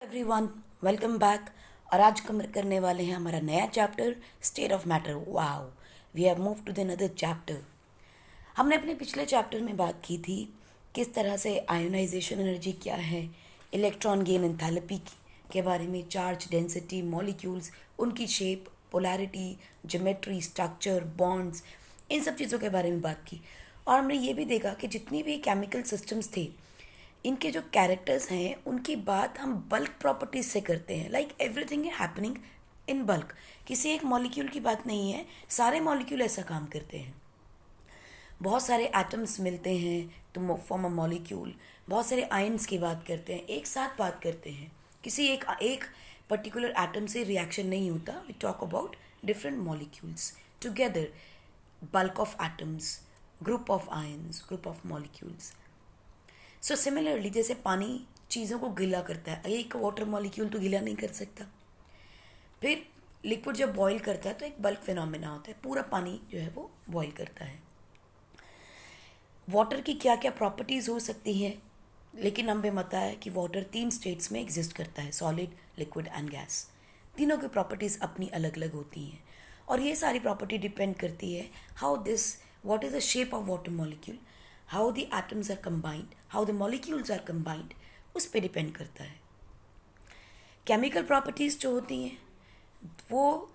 Everyone, welcome back. और आज करने वाले हैं हमारा नया chapter state of matter. Wow, we have move to the another chapter. हमने अपने पिछले चैप्टर में बात की थी किस तरह से आयोनाइजेशन एनर्जी क्या है, इलेक्ट्रॉन गेन एंथैल्पी के बारे में, चार्ज डेंसिटी, मॉलिक्यूल्स, उनकी shape, polarity, geometry, structure, bonds, इन सब चीज़ों के बारे में बात की। और हमने ये भी देखा कि जितनी भी केमिकल सिस्टम्स थे, इनके जो कैरेक्टर्स हैं उनकी बात हम बल्क प्रॉपर्टीज से करते हैं। लाइक एवरीथिंग है हैपनिंग इन बल्क। किसी एक मॉलिक्यूल की बात नहीं है, सारे मॉलिक्यूल ऐसा काम करते हैं। बहुत सारे एटम्स मिलते हैं तो फॉर्म अ मॉलिक्यूल। बहुत सारे आयन्स की बात करते हैं, एक साथ बात करते हैं। किसी एक पर्टिकुलर एटम से रिएक्शन नहीं होता। We talk about different molecules together, bulk of atoms, group of ions, group of molecules. So similarly जैसे पानी चीज़ों को गीला करता है, एक वाटर मॉलिक्यूल तो गीला नहीं कर सकता। फिर लिक्विड जब बॉईल करता है तो एक बल्क फिनोमेना होता है, पूरा पानी जो है वो बॉईल करता है। वाटर की क्या क्या प्रॉपर्टीज़ हो सकती हैं, लेकिन हमें पता है कि वाटर 3 स्टेट्स में एग्जिस्ट करता है, सॉलिड, लिक्विड एंड गैस। तीनों की प्रॉपर्टीज़ अपनी अलग अलग होती हैं और ये सारी प्रॉपर्टी डिपेंड करती है what is the shape of water molecule, how the atoms are combined, how the molecules are combined, उस पर डिपेंड करता है। केमिकल प्रॉपर्टीज़ जो होती हैं वो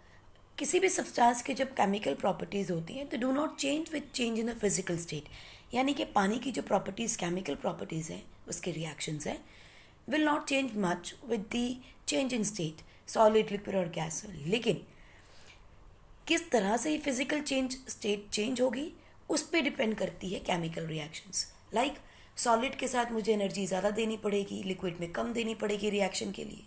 किसी भी सब्सटेंस के जब केमिकल प्रॉपर्टीज़ होती हैं तो do not change with change in the physical state. यानी कि पानी की जो प्रॉपर्टीज़, केमिकल प्रॉपर्टीज़ हैं, उसके रिएक्शंस हैं, will not change much with the change in state, solid, liquid और गैस। लेकिन किस तरह से ये फिजिकल स्टेट चेंज होगी उस पर डिपेंड करती है केमिकल रिएक्शंस। लाइक सॉलिड के साथ मुझे एनर्जी ज़्यादा देनी पड़ेगी, लिक्विड में कम देनी पड़ेगी रिएक्शन के लिए,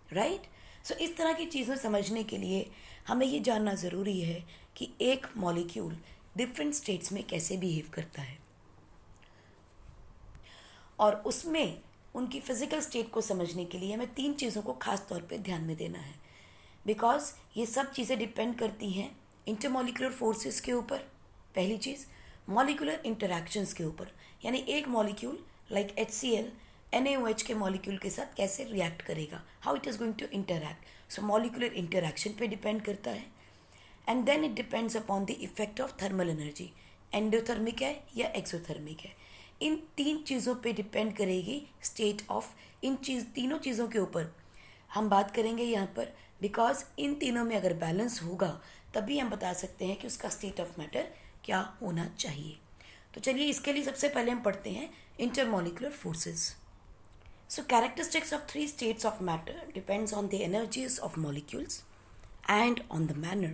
राइट। सो इस तरह की चीज़ें समझने के लिए हमें ये जानना ज़रूरी है कि एक मॉलिक्यूल डिफरेंट स्टेट्स में कैसे बिहेव करता है और उसमें उनकी फिजिकल स्टेट को समझने के लिए हमें 3 चीज़ों को खास तौर पे ध्यान में देना है। बिकॉज ये सब चीज़ें डिपेंड करती हैं इंटरमॉलिकुलर फोर्सेस के ऊपर। पहली चीज़ मॉलिकुलर इंटरैक्शंस के ऊपर, यानी एक मॉलिक्यूल लाइक HCl NaOH के मॉलिक्यूल के साथ कैसे रिएक्ट करेगा, how it is going to interact. So molecular interaction पे डिपेंड करता है। And then it depends upon the effect of thermal energy, endothermic है या एक्सोथर्मिक है। इन 3 चीज़ों पे डिपेंड करेगी स्टेट ऑफ, तीनों चीज़ों के ऊपर हम बात करेंगे यहाँ पर। बिकॉज इन तीनों में अगर बैलेंस होगा तभी हम बता सकते हैं कि उसका स्टेट ऑफ मैटर क्या होना चाहिए। तो चलिए इसके लिए सबसे पहले हम पढ़ते हैं intermolecular forces. So characteristics of 3 states of matter depends on the energies of molecules and on the manner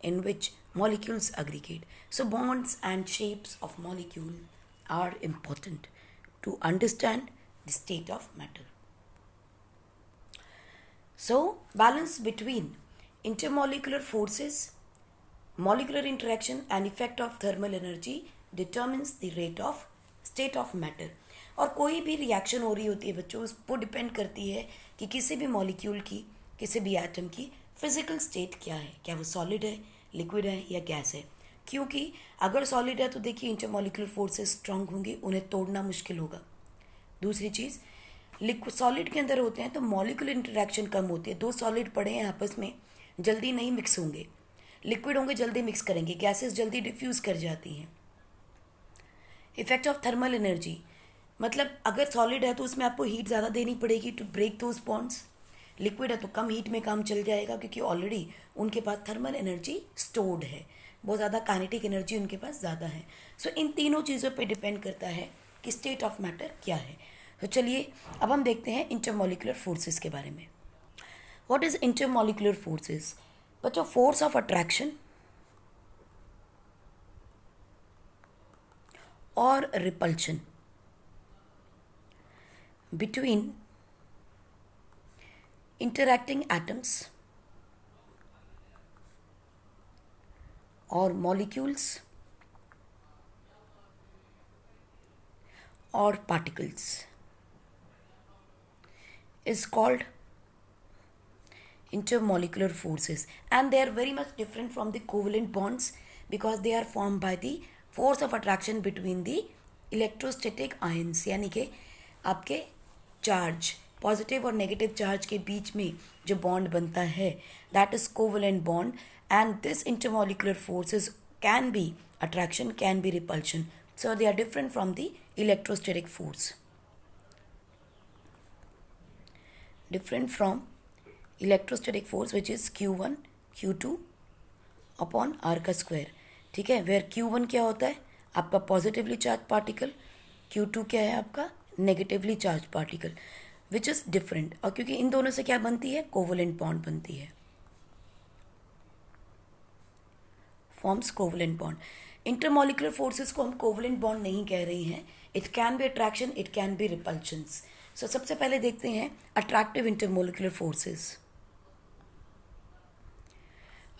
in which molecules aggregate. So bonds and shapes of molecule are important to understand the state of matter. So balance between intermolecular forces, molecular interaction and effect of thermal energy determines the rate of state of matter. और कोई भी reaction हो रही होती है बच्चों, उस वो डिपेंड करती है कि किसी भी मॉलिक्यूल की, किसी भी एटम की फिजिकल स्टेट क्या है, क्या वो सॉलिड है, लिक्विड है या गैस है। क्योंकि अगर सॉलिड है तो देखिए इंटरमॉलिकुलर फोर्सेस स्ट्रांग होंगे, उन्हें तोड़ना मुश्किल होगा। दूसरी चीज़, लिक्विड सॉलिड के अंदर होते हैं तो मॉलिकुलर इंटरेक्शन कम होती है। 2 सॉलिड पड़े हैं आपस में, जल्दी नहीं मिक्स होंगे। लिक्विड होंगे जल्दी मिक्स करेंगे, गैसेस जल्दी डिफ्यूज़ कर जाती हैं। इफेक्ट ऑफ थर्मल एनर्जी, मतलब अगर सॉलिड है तो उसमें आपको हीट ज़्यादा देनी पड़ेगी to break those bonds. Liquid है तो कम हीट में काम चल जाएगा क्योंकि ऑलरेडी उनके पास थर्मल एनर्जी स्टोर्ड है, बहुत ज़्यादा काइनेटिक एनर्जी उनके पास ज़्यादा है। सो इन तीनों चीज़ों पे डिपेंड करता है कि स्टेट ऑफ मैटर क्या है। तो चलिए अब हम देखते हैं इंटरमॉलिकुलर फोर्सेस के बारे में। What is intermolecular forces? बच्चों, फोर्स ऑफ अट्रैक्शन और repulsion between interacting atoms or molecules or particles is called intermolecular forces, and they are very much different from the covalent bonds because they are formed by the force of attraction between the electrostatic ions, यानी कि आपके charge positive और negative charge के बीच में जो bond बनता है that is covalent bond and this intermolecular forces can be attraction can be repulsion so they are different from the electrostatic force, different from electrostatic force which is q1 q2 upon r का square. ठीक है, where q1 क्या होता है आपका positively charge particle, q2 क्या है आपका negatively charge particle which is different. और क्योंकि इन दोनों से क्या बनती है कोवलेंट बॉन्ड बनती है, forms covalent bond. Intermolecular forces को हम कोवलेंट बॉन्ड नहीं कह रहे हैं. It can be attraction, it can be repulsions. So सबसे पहले देखते हैं attractive intermolecular forces.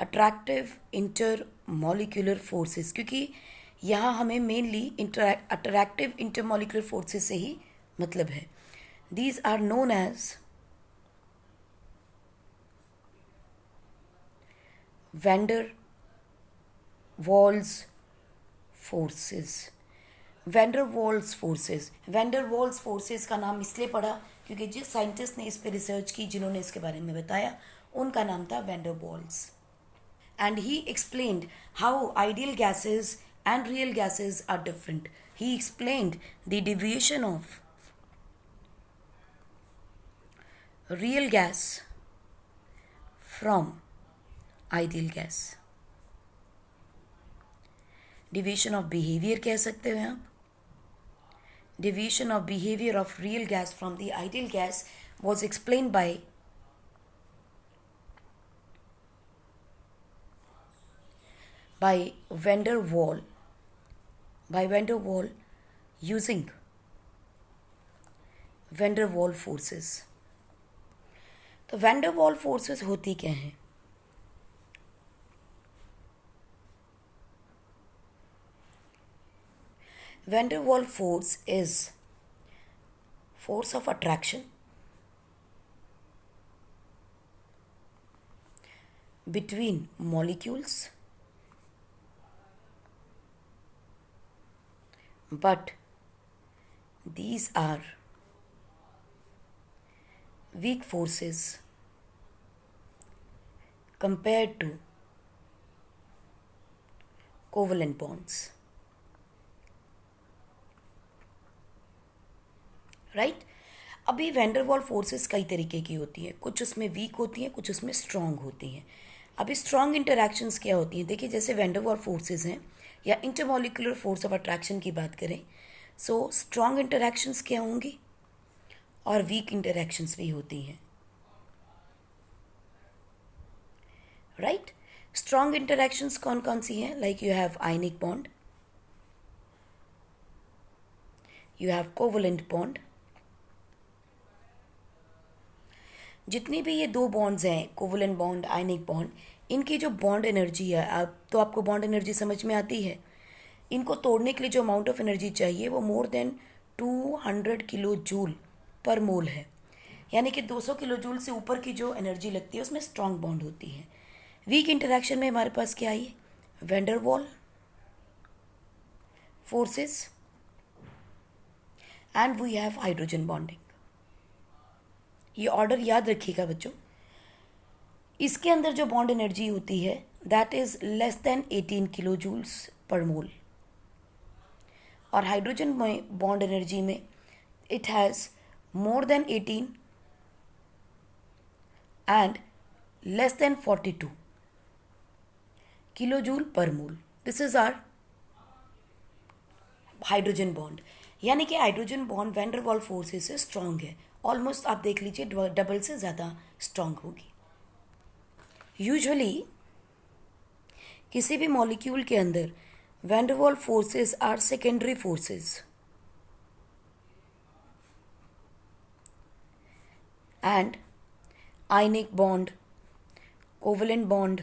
Attractive intermolecular forces, क्योंकि यहाँ हमें मेनली अट्रैक्टिव इंटरमोलिकुलर फोर्सेस से ही मतलब है. These are known as van der Waals forces. Van der Waals forces, van der Waals forces का नाम इसलिए पड़ा क्योंकि जिस साइंटिस्ट ने इस पर रिसर्च की, जिन्होंने इसके बारे में बताया, उनका नाम था wander walls. And he explained how ideal gases and real gases are different. He explained the deviation of real gas from ideal gas. Deviation of behavior कह सकते हैं आप. Deviation of behavior of real gas from the ideal gas was explained by van der Waal using van der Waal forces. तो van der Waal forces होती क्या हैं? Van der Waal force is force of attraction between molecules, but these are weak forces compared to covalent bonds. Right. अभी van der Waals forces कई तरीके की होती हैं, कुछ उसमें वीक होती हैं, कुछ उसमें स्ट्रांग होती हैं. अभी स्ट्रांग इंटरैक्शंस क्या होती हैं? देखिए, जैसे वैंडरवॉल फोर्सेस हैं या इंटरमोलिकुलर फोर्स ऑफ अट्रैक्शन की बात करें, सो स्ट्रांग इंटरैक्शंस क्या होंगी और वीक इंटरैक्शंस भी होती हैं. राइट. स्ट्रांग इंटरैक्शंस कौन कौन सी हैं? Like you have ionic bond, you have covalent bond. जितनी भी ये दो बॉन्ड्स हैं, कोवलेंट बॉन्ड, आयनिक बॉन्ड, इनकी जो बॉन्ड एनर्जी है, तो आपको बॉन्ड एनर्जी समझ में आती है. इनको तोड़ने के लिए जो अमाउंट ऑफ एनर्जी चाहिए वो more than 200 kilo joule per मोल है. यानी कि 200 किलो जूल से ऊपर की जो एनर्जी लगती है उसमें स्ट्रांग बॉन्ड होती है. वीक इंटरैक्शन में हमारे पास क्या आई? Van Waal forces and we have hydrogen bonding. ये ऑर्डर याद रखिएगा बच्चों. इसके अंदर जो बॉन्ड एनर्जी होती है that is less than 18 kilo joules per mole, और हाइड्रोजन में बॉन्ड एनर्जी में it has more than 18 and less than 42 kilo joule per mole. This is our hydrogen bond. यानी कि hydrogen bond van der Waal forces से strong है. Almost आप देख लीजिए डबल से ज़्यादा स्ट्रांग होगी. यूजुअली किसी भी मॉलिक्यूल के अंदर van der Waal forces are secondary forces and ionic bond, covalent bond,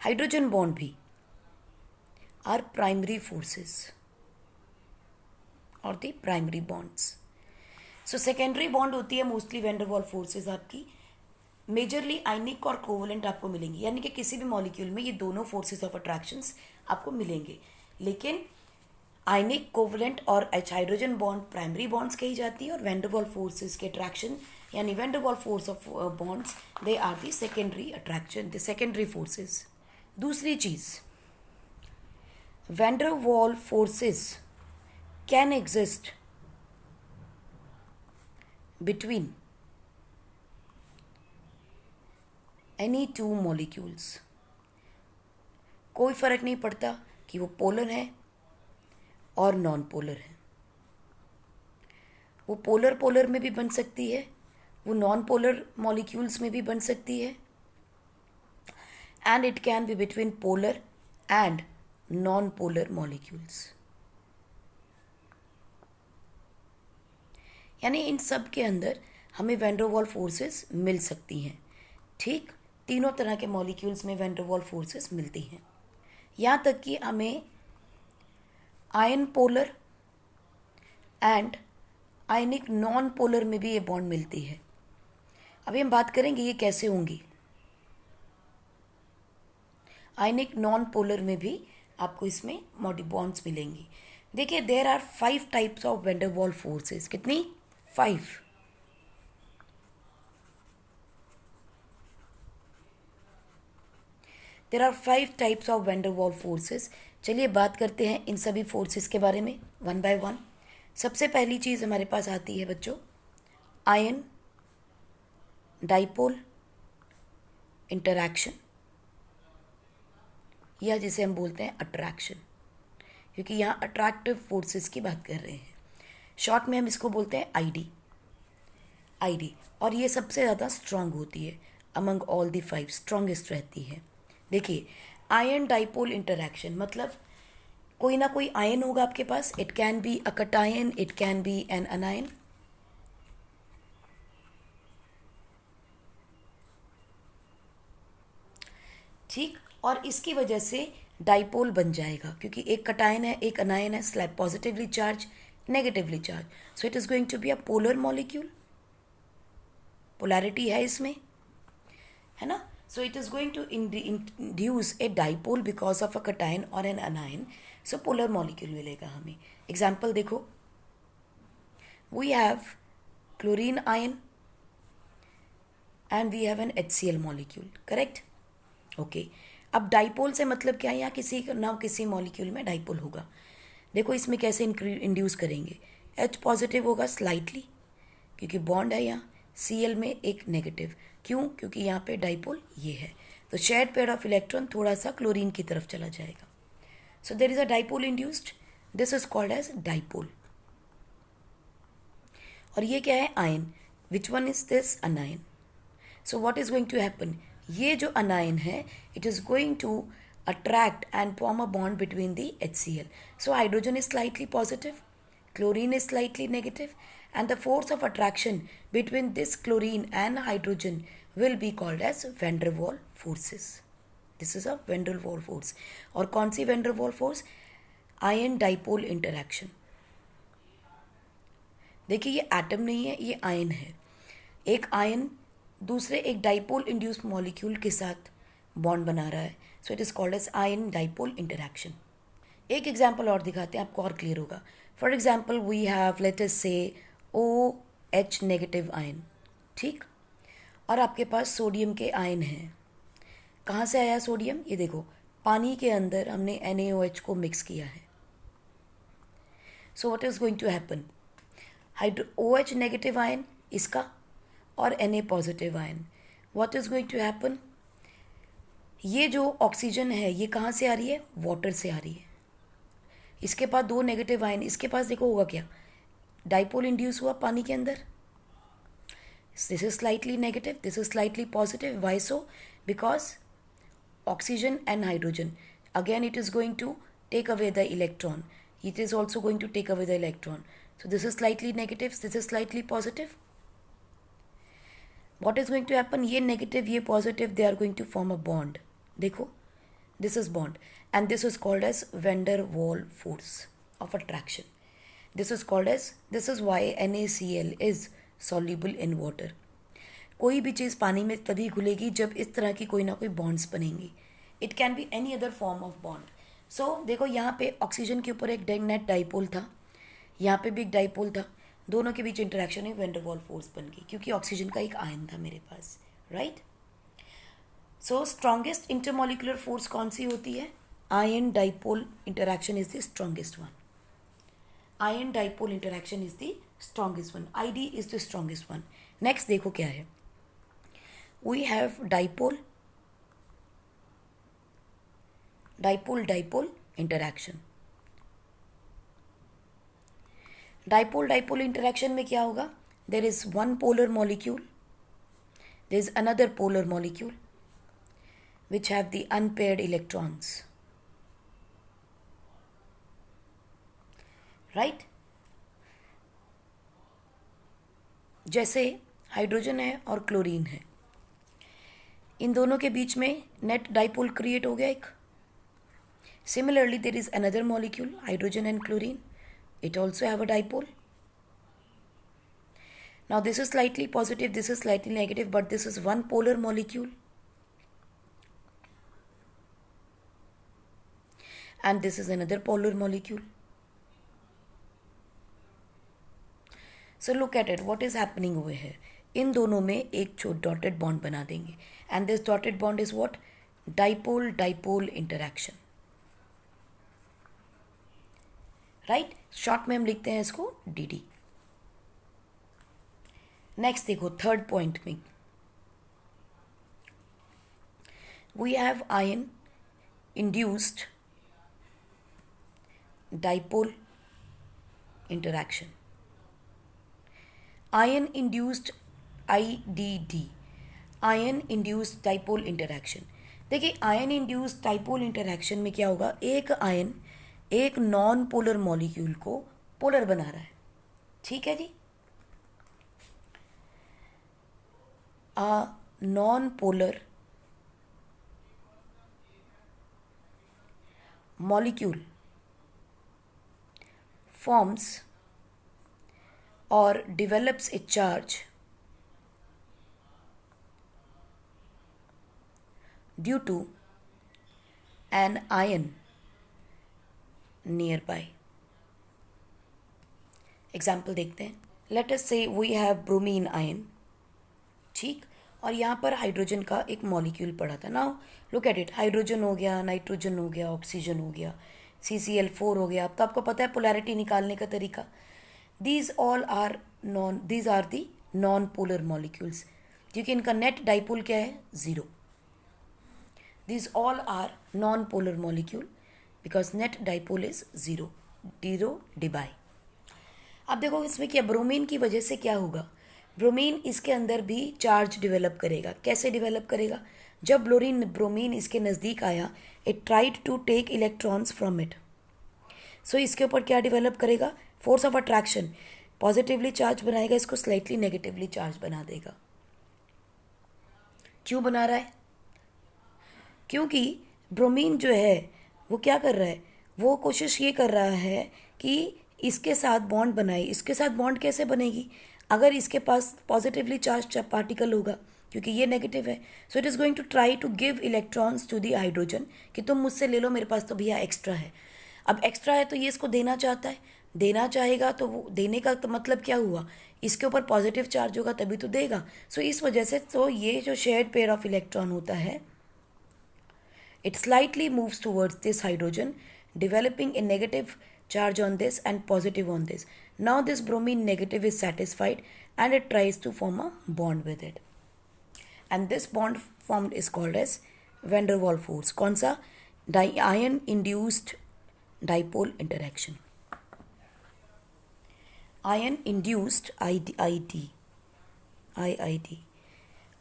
hydrogen bond भी आर प्राइमरी फोर्सेस और the primary bonds. So secondary bond होती है mostly van der Waal forces आपकी. मेजरली आयनिक और कोवलेंट आपको मिलेंगे, यानी कि किसी भी मॉलिक्यूल में ये दोनों फोर्सेस ऑफ अट्रैक्शंस आपको मिलेंगे. लेकिन आयनिक कोवलेंट और H hydrogen bond primary bonds कही जाती है, और वैंडरवॉल फोर्सेस के अट्रैक्शन यानी van der Waal force of bonds they are the secondary attraction, the secondary forces. दूसरी चीज, van der Waal forces can exist between any two molecules. कोई फर्क नहीं पड़ता कि वो पोलर है और नॉन पोलर है. वो पोलर पोलर में भी बन सकती है, वो नॉन पोलर मॉलिक्यूल्स में भी बन सकती है, and it can be between polar and non polar molecules. यानी इन सब के अंदर हमें वैंडरवॉल फोर्सेस मिल सकती हैं. ठीक, तीनों तरह के मॉलिक्यूल्स में वैंडरवॉल फोर्सेस मिलती हैं. यहाँ तक कि हमें ion polar and ionic non polar में भी ये बॉन्ड मिलती है. अभी हम बात करेंगे ये कैसे होंगी. आयनिक नॉन पोलर में भी आपको इसमें मॉडी बॉन्ड्स मिलेंगी. देखिए, there are 5 types of van der Waal forces. कितनी? 5. There are 5 types of van der Waal forces. चलिए बात करते हैं इन सभी फोर्सेस के बारे में वन बाय वन. सबसे पहली चीज़ हमारे पास आती है बच्चों, आयन डाइपोल इंटरैक्शन, या जिसे हम बोलते हैं अट्रैक्शन, क्योंकि यहाँ अट्रैक्टिव फोर्सेस की बात कर रहे हैं. शॉर्ट में हम इसको बोलते हैं आईडी. और ये सबसे ज़्यादा स्ट्रांग होती है अमंग ऑल दी 5, स्ट्रांगेस्ट रहती है. देखिए, आयन डाइपोल इंटरैक्शन मतलब कोई ना कोई आयन होगा आपके पास. It can be a cation, it can be an anion. ठीक, और इसकी वजह से डाइपोल बन जाएगा, क्योंकि एक कटायन है, एक अनायन है, slab positively charge, negatively charge. So it is going to be a polar molecule. Polarity है इसमें, है ना. So it is going to induce a dipole because of a cation or an anion. So polar molecule मिलेगा हमें. Example देखो, we have chlorine ion and we have an HCl molecule. Correct? Okay. अब dipole से मतलब क्या है, यहाँ किसी ना किसी मॉलिक्यूल में डाइपोल होगा. देखो इसमें कैसे इंड्यूस करेंगे. H पॉजिटिव होगा स्लाइटली, क्योंकि बॉन्ड है यहाँ. Cl में एक नेगेटिव. क्यों? क्योंकि यहाँ पे डाइपोल ये है, तो शेयर्ड पेयर ऑफ इलेक्ट्रॉन थोड़ा सा क्लोरीन की तरफ चला जाएगा. So there is a dipole induced. This is called as dipole. और ये क्या है? Ion. Which one is this? Anion. So what is going to happen, ये जो अनायन है it is going to attract and form a bond between the HCl. सो hydrogen is slightly positive, chlorine is slightly negative, and the force of attraction between this chlorine and hydrogen will be called as van der Waal forces. This is a van der Waal force. और कौन सी van der Waal force? Ion dipole interaction. देखिए ये atom नहीं है, ये ion है. एक ion दूसरे एक डाइपोल इंड्यूस्ड मॉलिक्यूल के साथ बॉन्ड बना रहा है. So it is called as ion dipole interaction. एक एग्जाम्पल और दिखाते हैं, आपको और क्लियर होगा. For example we have let us say OH negative ion. ठीक, और आपके पास सोडियम के आयन हैं. कहाँ से आया सोडियम? ये देखो, पानी के अंदर हमने NaOH को मिक्स किया है. So what is going to happen, OH negative ion इसका और Na positive ion. What is going to happen, ये जो ऑक्सीजन है ये कहाँ से आ रही है? वाटर से आ रही है. इसके पास 2 नेगेटिव आयन, इसके पास देखो होगा क्या? डाइपोल इंड्यूस हुआ पानी के अंदर. This is slightly negative, this is slightly positive. Why so? Because oxygen and hydrogen, again it is going to take away the electron. It is also going to take away the electron. So this is slightly negative, this is slightly positive. What is going to happen, ये negative ये positive, they are going to form a bond. देखो, this is bond, and this is called as van der Waal force of attraction. This is called as, this is why NaCl is soluble in water. कोई भी चीज़ पानी में तभी घुलेगी जब इस तरह की कोई ना कोई बॉन्ड्स बनेंगी. It can be any other form of bond. देखो यहाँ पे ऑक्सीजन के ऊपर एक नेट डाइपोल था, यहाँ पे भी एक डाइपोल था, दोनों के बीच इंटरेक्शन है, वैन डर वाल फोर्स बन गई क्योंकि ऑक्सीजन का एक आयन था मेरे पास, राइट। स्ट्रॉन्गेस्ट इंटरमोलिकुलर फोर्स कौन सी होती है? Ion dipole interaction is the strongest one. Ion dipole interaction is the strongest one, ID is the strongest one. Next देखो क्या है, we have dipole dipole dipole interaction. Dipole dipole interaction में क्या होगा? There is one polar molecule, there is another polar molecule which have the unpaired electrons, right? जैसे hydrogen है और chlorine है, इन दोनों के बीच में नेट डाइपोल क्रिएट हो गया एक। Similarly there is another molecule hydrogen and chlorine, it also have a dipole. Now this is slightly positive, this is slightly negative, but this is one polar molecule and this is another polar molecule. So look at it, what is happening over here? इन दोनों में एक छोटा dotted bond बना देंगे and this dotted bond is what? Dipole dipole interaction, right. Short में हम लिखते हैं इसको dd। नेक्स्ट देखो थर्ड पॉइंट में, we have ion induced dipole interaction. Ion induced IDD, ion induced dipole interaction. देखिए आयन इंड्यूस्ड डाइपोल इंटरैक्शन में क्या होगा, एक आयन एक नॉन पोलर मॉलिक्यूल को पोलर बना रहा है, ठीक है जी। Non polar molecule forms or develops a charge due to an ion nearby. Example देखते हैं, लेट अस से वी हैव ब्रोमीन आयन, ठीक, और यहाँ पर हाइड्रोजन का एक मॉलिक्यूल पड़ा था। Now look at it, hydrogen हो गया, नाइट्रोजन हो गया, ऑक्सीजन हो गया, CCl4 हो गया। अब तो आपको पता है पोलैरिटी निकालने का तरीका। These are the non polar molecules, क्योंकि इनका नेट डाइपोल क्या है, 0। These all are non polar molecule because net dipole is 0 debye. अब देखो इसमें क्या, ब्रोमीन की वजह से क्या होगा, ब्रोमीन इसके अंदर भी चार्ज डेवलप करेगा। कैसे डेवलप करेगा, जब ब्रोमीन इसके नज़दीक आया, it tried to take electrons from it. So इसके ऊपर क्या डेवलप करेगा, force of attraction, positively charge बनाएगा, इसको स्लाइटली नेगेटिवली चार्ज बना देगा। क्यों बना रहा है, क्योंकि ब्रोमीन जो है वो क्या कर रहा है, वो कोशिश ये कर रहा है कि इसके साथ बॉन्ड बनाए। इसके साथ बॉन्ड कैसे बनेगी, अगर इसके पास पॉजिटिवली चार्ज पार्टिकल होगा, क्योंकि ये नेगेटिव है, so it is going to try to give electrons to the hydrogen कि तुम मुझसे ले लो, मेरे पास तो भैया एक्स्ट्रा है। अब एक्स्ट्रा है तो ये इसको देना चाहता है, देना चाहेगा तो वो देने का तो मतलब क्या हुआ, इसके ऊपर पॉजिटिव चार्ज होगा तभी तो देगा। सो इस वजह से तो ये जो शेयर्ड पेयर ऑफ इलेक्ट्रॉन होता है, it slightly moves towards this hydrogen, developing a negative charge on this and positive on this. Now this bromine negative is satisfied and it tries to form a bond with it. And this bond formed is called as van der Waals force. कौन सा, ion induced dipole interaction. Ion induced IID.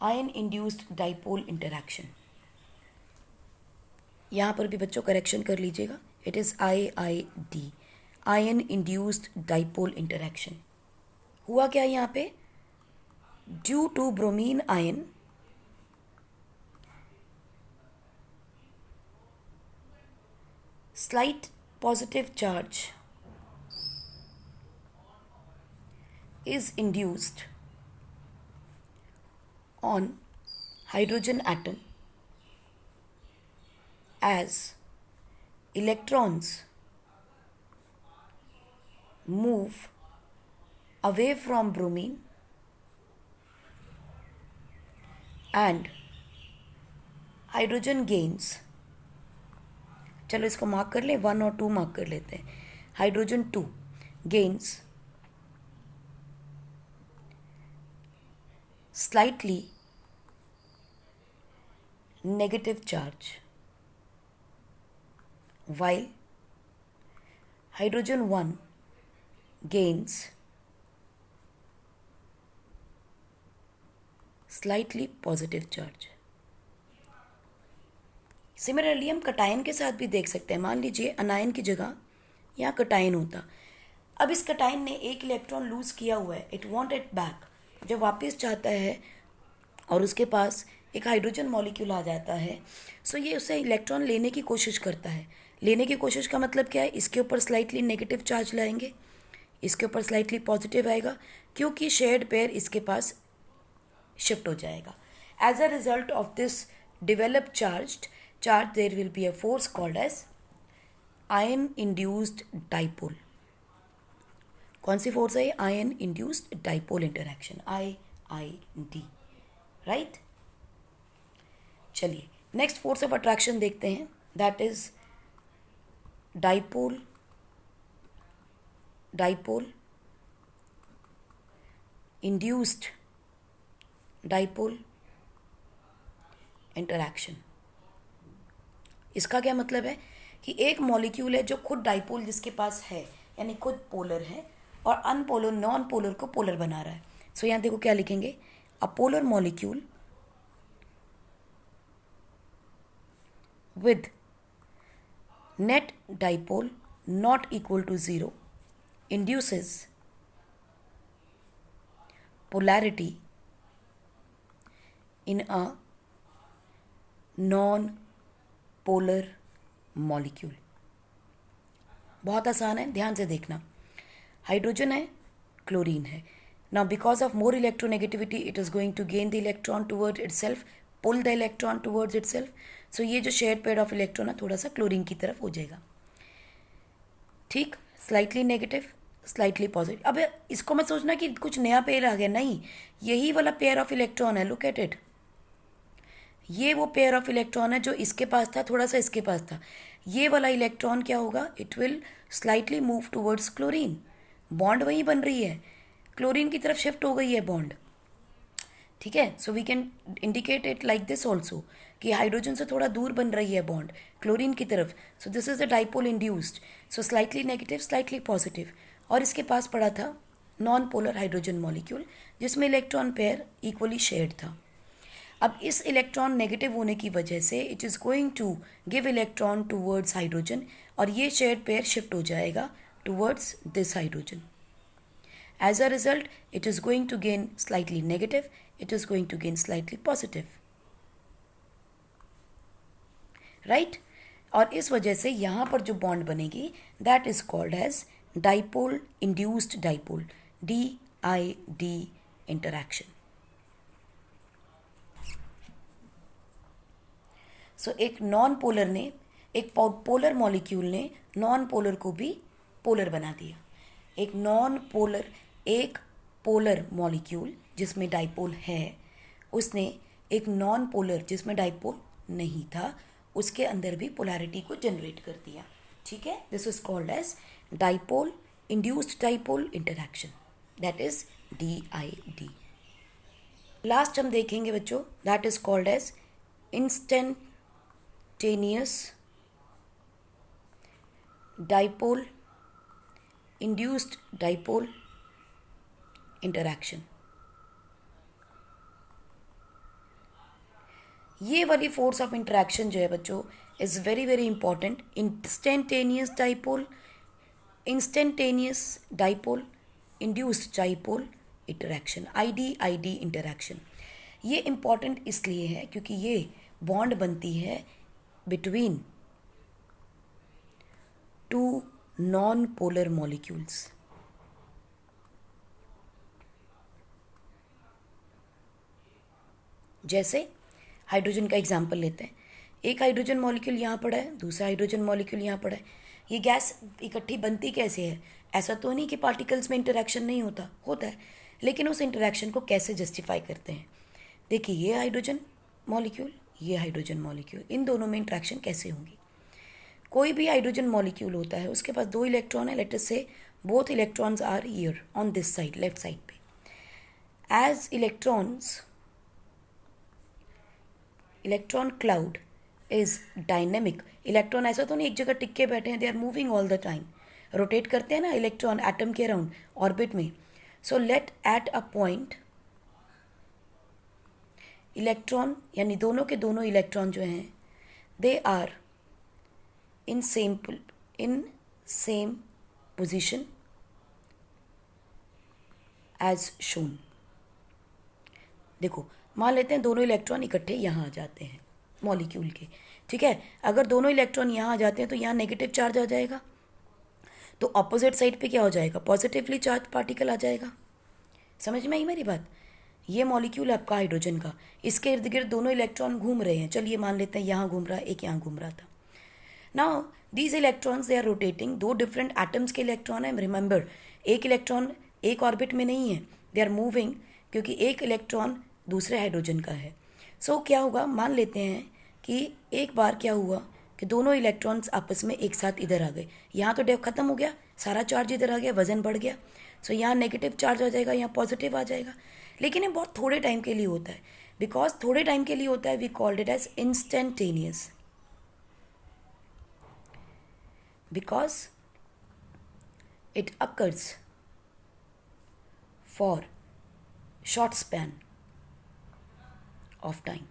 Ion induced dipole interaction. यहाँ पर भी बच्चों correction कर लीजिएगा, it is IID, ion induced dipole interaction. हुआ क्या यहाँ पे, due to bromine ion slight positive charge is induced on hydrogen atom as electrons move away from bromine and hydrogen gains, चलो इसको मार्क कर लें, 1 और 2 मार्क कर लेते हैं. Hydrogen 2 gains slightly negative charge, while hydrogen 1 gains slightly positive charge. Similarly हम cation के साथ भी देख सकते हैं. मान लीजिए अनायन की जगह यहाँ कटायन होता. अब इस कटायन ने एक इलेक्ट्रॉन लूज किया हुआ है, इट वांट इट बैक. जब वापस चाहता है और उसके पास एक हाइड्रोजन मॉलिक्यूल आ जाता है, सो ये उससे इलेक्ट्रॉन लेने की कोशिश करता है. लेने की कोशिश का मतलब क्या है? इसके ऊपर स्लाइटली नेगेटिव चार्ज लाएंगे, इसके ऊपर स्लाइटली पॉजिटिव आएगा, क्योंकि शेयर्ड पेयर इसके पास शिफ्ट हो जाएगा. As a result of this developed charge there will be a force called as ion induced dipole. कौन सी फोर्स है? Ion induced dipole interaction, IID, right. चलिए नेक्स्ट फोर्स ऑफ अट्रैक्शन देखते हैं, that is dipole induced dipole interaction. इसका क्या मतलब है कि एक मॉलिक्यूल है जो खुद डाइपोल जिसके पास है, यानी खुद पोलर है, और अनपोलर नॉन पोलर को पोलर बना रहा है. सो यहाँ देखो क्या लिखेंगे, a polar molecule with net dipole not equal to 0 induces polarity in a non-polar molecule. बहुत आसान है, ध्यान से देखना. हाइड्रोजन है, क्लोरीन है. Now because of more electronegativity it is going to gain the electron towards itself, pull the electron towards itself. So ये जो शेयर्ड पेयर ऑफ इलेक्ट्रॉन है थोड़ा सा क्लोरीन की तरफ हो जाएगा. ठीक, स्लाइटली नेगेटिव स्लाइटली पॉजिटिव. अब इसको मत सोचना कि कुछ नया पेयर आ गया, नहीं, यही वाला पेयर ऑफ इलेक्ट्रॉन है. लुक एट इट, ये वो पेयर ऑफ इलेक्ट्रॉन है जो इसके पास था, थोड़ा सा इसके पास था. ये वाला इलेक्ट्रॉन क्या होगा? It will slightly move towards chlorine. Bond वही बन रही है, क्लोरीन की तरफ शिफ्ट हो गई है बॉन्ड. ठीक है, so we can indicate it like this also कि हाइड्रोजन से थोड़ा दूर बन रही है बॉन्ड क्लोरीन की तरफ. So this is the dipole induced. So slightly negative slightly positive. और इसके पास पड़ा था नॉन पोलर हाइड्रोजन मॉलिक्यूल जिसमें इलेक्ट्रॉन पेयर इक्वली शेयर्ड था. अब इस इलेक्ट्रॉन नेगेटिव होने की वजह से it is going to give electron towards hydrogen, और ये शेयर्ड पेयर शिफ्ट हो जाएगा towards this hydrogen. As a result it is going to gain slightly negative, it is going to gain slightly positive, right. और इस वजह से यहाँ पर जो बॉन्ड बनेगी that is called as dipole induced dipole, DID interaction. So एक non polar ने, एक पोलर मॉलिक्यूल ने नॉन पोलर को भी पोलर बना दिया. एक पोलर मॉलिक्यूल जिसमें डाइपोल है, उसने एक नॉन पोलर जिसमें डाइपोल नहीं था उसके अंदर भी पोलैरिटी को जनरेट कर दिया. ठीक है, this is called as dipole induced dipole interaction, that is DID. Last हम देखेंगे बच्चों, that is called as instantaneous dipole induced dipole interaction. ये वाली फोर्स ऑफ इंटरैक्शन जो है बच्चों is very very important. Instantaneous dipole induced dipole interaction, IDID interaction. ये important इसलिए है क्योंकि ये बॉन्ड बनती है between two non polar molecules. जैसे हाइड्रोजन का एग्जाम्पल लेते हैं. एक हाइड्रोजन मॉलिक्यूल यहाँ पड़ा है, दूसरा हाइड्रोजन मॉलिक्यूल यहाँ पड़ा है। ये गैस इकट्ठी बनती कैसे है? ऐसा तो नहीं कि पार्टिकल्स में इंटरेक्शन नहीं होता, होता है, लेकिन उस इंटरेक्शन को कैसे जस्टिफाई करते हैं। देखिए ये हाइड्रोजन मॉलिक्यूल, ये हाइड्रोजन मॉलिक्यूल, इन दोनों में इंटरेक्शन कैसे होंगी? कोई भी हाइड्रोजन मॉलिक्यूल होता है, उसके पास 2 इलेक्ट्रॉन है, let us say both electrons are here on this side, left side पे। As electron cloud is dynamic. Electron ऐसा तो नहीं एक जगह टिक के बैठे हैं, they are moving all the time, rotate करते हैं ना इलेक्ट्रॉन एटम के अराउंड ऑर्बिट में। So let at a point electron, यानी दोनों के दोनों इलेक्ट्रॉन जो हैं, they are in same position as shown. देखो मान लेते हैं दोनों इलेक्ट्रॉन इकट्ठे यहाँ आ जाते हैं मॉलिक्यूल के, ठीक है। अगर दोनों इलेक्ट्रॉन यहाँ आ जाते हैं तो यहाँ नेगेटिव चार्ज आ जाएगा, तो ऑपोजिट साइड पे क्या हो जाएगा? पॉजिटिवली चार्ज पार्टिकल आ जाएगा। समझ में आई मेरी बात? ये मॉलिक्यूल आपका हाइड्रोजन का, इसके इर्द गिर्द दोनों इलेक्ट्रॉन घूम रहे हैं, चलिए मान लेते हैं यहाँ घूम रहा है, एक यहाँ घूम रहा था। Now these electrons they are rotating, 2 different atoms के इलेक्ट्रॉन है। रिमेंबर, एक इलेक्ट्रॉन एक ऑर्बिट में नहीं है, दे आर मूविंग, क्योंकि एक इलेक्ट्रॉन दूसरे हाइड्रोजन का है। सो क्या होगा, मान लेते हैं कि एक बार क्या हुआ कि दोनों इलेक्ट्रॉन्स आपस में एक साथ इधर आ गए, यहाँ तो डेव खत्म हो गया, सारा चार्ज इधर आ गया, वजन बढ़ गया। सो यहाँ नेगेटिव चार्ज आ जाएगा, यहाँ पॉजिटिव आ जाएगा। लेकिन ये बहुत थोड़े टाइम के लिए होता है। बिकॉज थोड़े टाइम के लिए होता है, we called it as instantaneous, because it occurs for short span of time,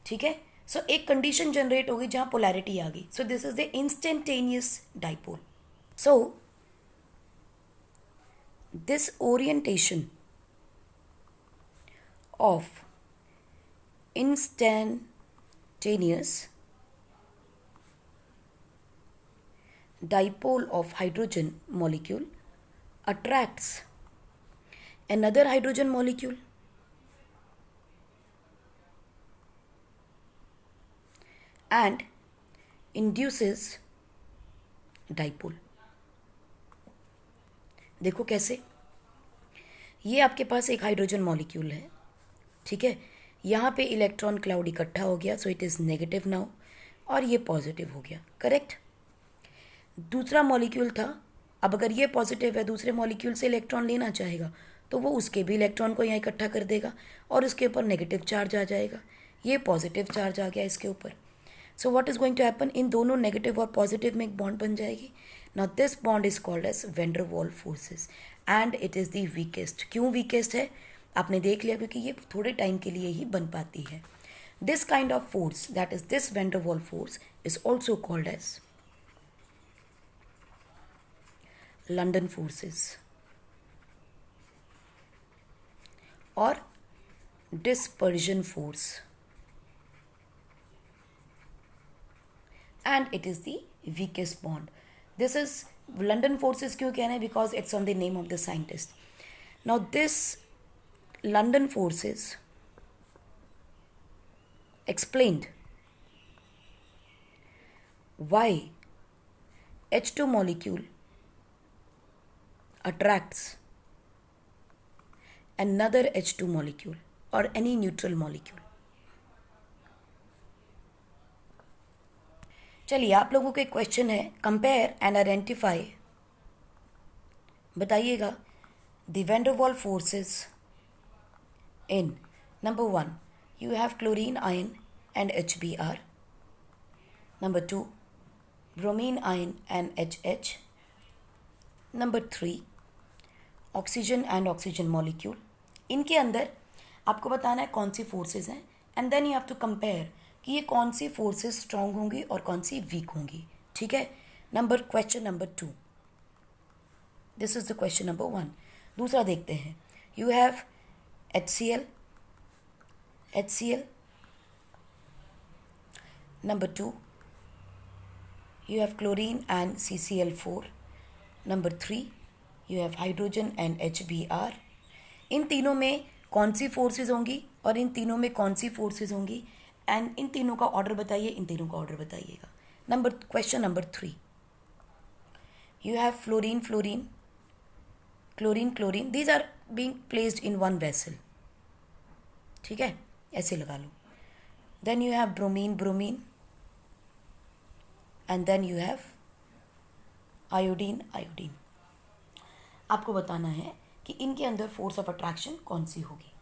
ठीक है। सो एक कंडीशन जनरेट होगी जहां पोलैरिटी आ गई, सो this is the instantaneous dipole. So this orientation of instantaneous dipole of hydrogen molecule attracts another hydrogen molecule and induces dipole। देखो कैसे, ये आपके पास एक हाइड्रोजन मॉलिक्यूल है, ठीक है। यहाँ पे इलेक्ट्रॉन क्लाउड इकट्ठा हो गया, सो इट इज़ नेगेटिव नाउ, और ये पॉजिटिव हो गया, करेक्ट। दूसरा मॉलिक्यूल था, अब अगर ये पॉजिटिव है, दूसरे मॉलिक्यूल से इलेक्ट्रॉन लेना चाहेगा तो वो उसके भी इलेक्ट्रॉन को यहाँ इकट्ठा कर देगा और उसके ऊपर नेगेटिव चार्ज आ जाएगा, ये पॉजिटिव चार्ज आ गया इसके ऊपर। So what is going to happen, इन दोनों नेगेटिव और पॉजिटिव में एक बॉन्ड बन जाएगी। Now this bond is called as van der Waals forces and it is the weakest. क्यों वीकेस्ट है आपने देख लिया, क्योंकि ये थोड़े टाइम के लिए ही बन पाती है। This kind of force, that is this van der Waals force, is also called as London forces और dispersion force, and it is the weakest bond. This is London forces क्यों कहना है, because it's on the name of the scientist. Now this London forces explained why H2 molecule attracts another H2 molecule or any neutral molecule. चलिए आप लोगों को एक question है, compare and identify, बताइएगा the van der Waals forces in number 1 you have chlorine ion and HBr, number 2 bromine ion and HH, number 3 oxygen and oxygen molecule. इनके अंदर आपको बताना है कौन सी फोर्सेस हैं, and then you have to compare कि ये कौन सी फोर्सेस स्ट्रांग होंगी और कौन सी वीक होंगी, ठीक है। Question number 2, this is the question number 1। दूसरा देखते हैं, you have HCl, number 2 you have chlorine and CCl4, number 3 you have hydrogen and HBr। इन तीनों में कौन सी फोर्सेस होंगी और इन तीनों में कौन सी फोर्सेस होंगी, एंड इन तीनों का ऑर्डर बताइए, इन तीनों का ऑर्डर बताइएगा। Question number 3, you have fluorine fluorine chlorine chlorine, these are being placed in one vessel, ठीक है, ऐसे लगा लो। Then you have bromine bromine, and then you have iodine iodine. आपको बताना है कि इनके अंदर फोर्स ऑफ अट्रैक्शन कौन सी होगी।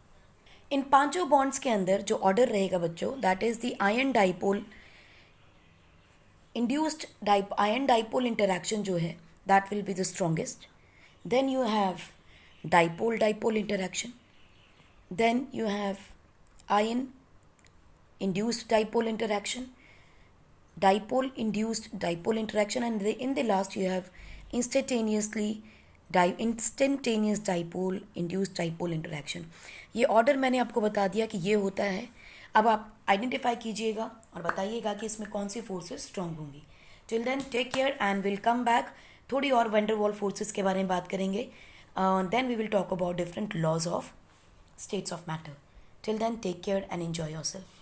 इन पांचों बॉन्ड्स के अंदर जो ऑर्डर रहेगा बच्चों, that is the ion dipole induced ion dipole interaction जो है, that will be the strongest. Then you have dipole dipole interaction, then you have ion induced dipole interaction, dipole induced dipole interaction, and in the last you have instantaneous dipole induced dipole interaction। ये order मैंने आपको बता दिया कि ये होता है। अब आप आइडेंटिफाई कीजिएगा और बताइएगा कि इसमें कौन सी फोर्सेस स्ट्रॉन्ग होंगी। Till then take care and will come back, थोड़ी और वंडर वॉल फोर्सेस के बारे में बात करेंगे। Then we will talk about different laws of states of matter. Till then take care and enjoy yourself.